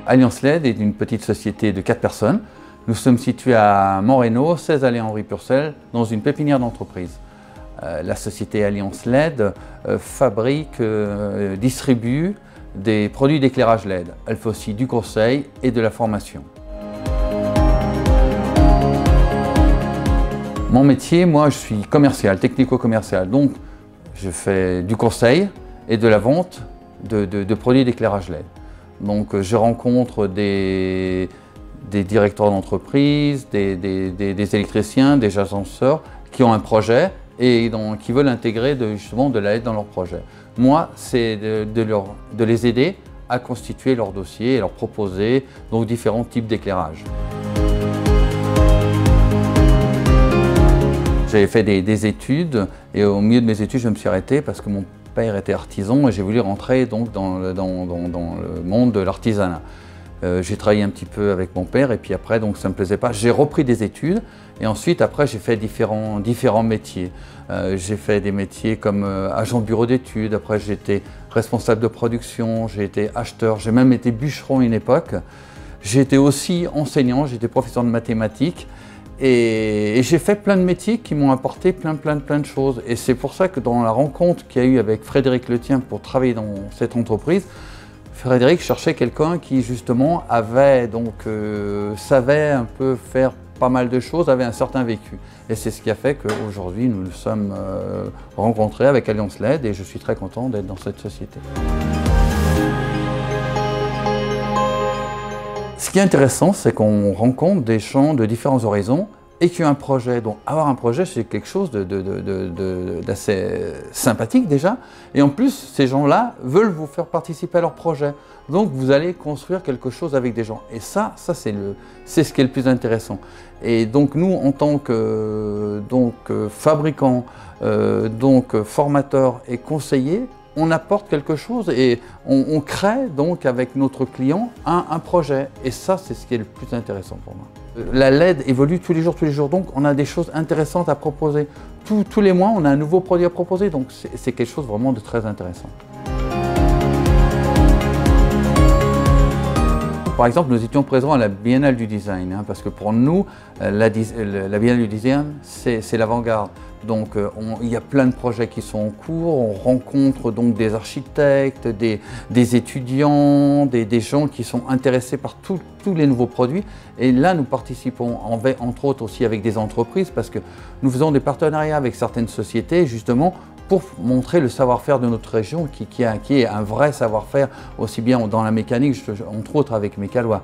Alliance LED est une petite société de 4 personnes. Nous sommes situés à Moreno, 16 allée Henri Purcell, dans une pépinière d'entreprise. La société Alliance LED fabrique, distribue des produits d'éclairage LED. Elle fait aussi du conseil et de la formation. Mon métier, moi, je suis commercial, technico-commercial. Donc, je fais du conseil et de la vente de produits d'éclairage LED. Donc, je rencontre des directeurs d'entreprise, des électriciens, des agenceurs qui ont un projet et qui veulent intégrer justement de la LED dans leur projet. Moi, c'est de les aider à constituer leur dossier et leur proposer donc différents types d'éclairage. J'avais fait des études et au milieu de mes études, je me suis arrêté parce que mon père était artisan et j'ai voulu rentrer donc dans le monde de l'artisanat. J'ai travaillé un petit peu avec mon père et puis après, donc ça ne me plaisait pas. J'ai repris des études et ensuite, après, j'ai fait différents métiers. J'ai fait des métiers comme agent de bureau d'études, après j'ai été responsable de production, j'ai été acheteur, j'ai même été bûcheron à une époque. J'ai été aussi enseignant, j'ai été professeur de mathématiques. Et j'ai fait plein de métiers qui m'ont apporté plein de choses. Et c'est pour ça que dans la rencontre qu'il y a eu avec Frédéric Letien pour travailler dans cette entreprise, Frédéric cherchait quelqu'un qui justement savait un peu faire pas mal de choses, avait un certain vécu. Et c'est ce qui a fait qu'aujourd'hui nous nous sommes rencontrés avec Alliance LED et je suis très content d'être dans cette société. Ce qui est intéressant, c'est qu'on rencontre des gens de différents horizons et qui ont un projet. Donc avoir un projet, c'est quelque chose d'assez sympathique déjà. Et en plus, ces gens-là veulent vous faire participer à leur projet. Donc vous allez construire quelque chose avec des gens. Et ça c'est ce qui est le plus intéressant. Et donc nous, en tant que fabricants, formateurs et conseillers, on apporte quelque chose et on crée donc avec notre client un projet. Et ça, c'est ce qui est le plus intéressant pour moi. La LED évolue tous les jours, donc on a des choses intéressantes à proposer. Tous les mois, on a un nouveau produit à proposer, donc c'est quelque chose vraiment de très intéressant. Par exemple, nous étions présents à la Biennale du Design, parce que pour nous, la Biennale du Design, c'est l'avant-garde. Donc il y a plein de projets qui sont en cours, on rencontre donc des architectes, des étudiants, des gens qui sont intéressés par tous les nouveaux produits. Et là, nous participons entre autres aussi avec des entreprises parce que nous faisons des partenariats avec certaines sociétés justement pour montrer le savoir-faire de notre région qui est un vrai savoir-faire, aussi bien dans la mécanique, entre autres avec Mécalois.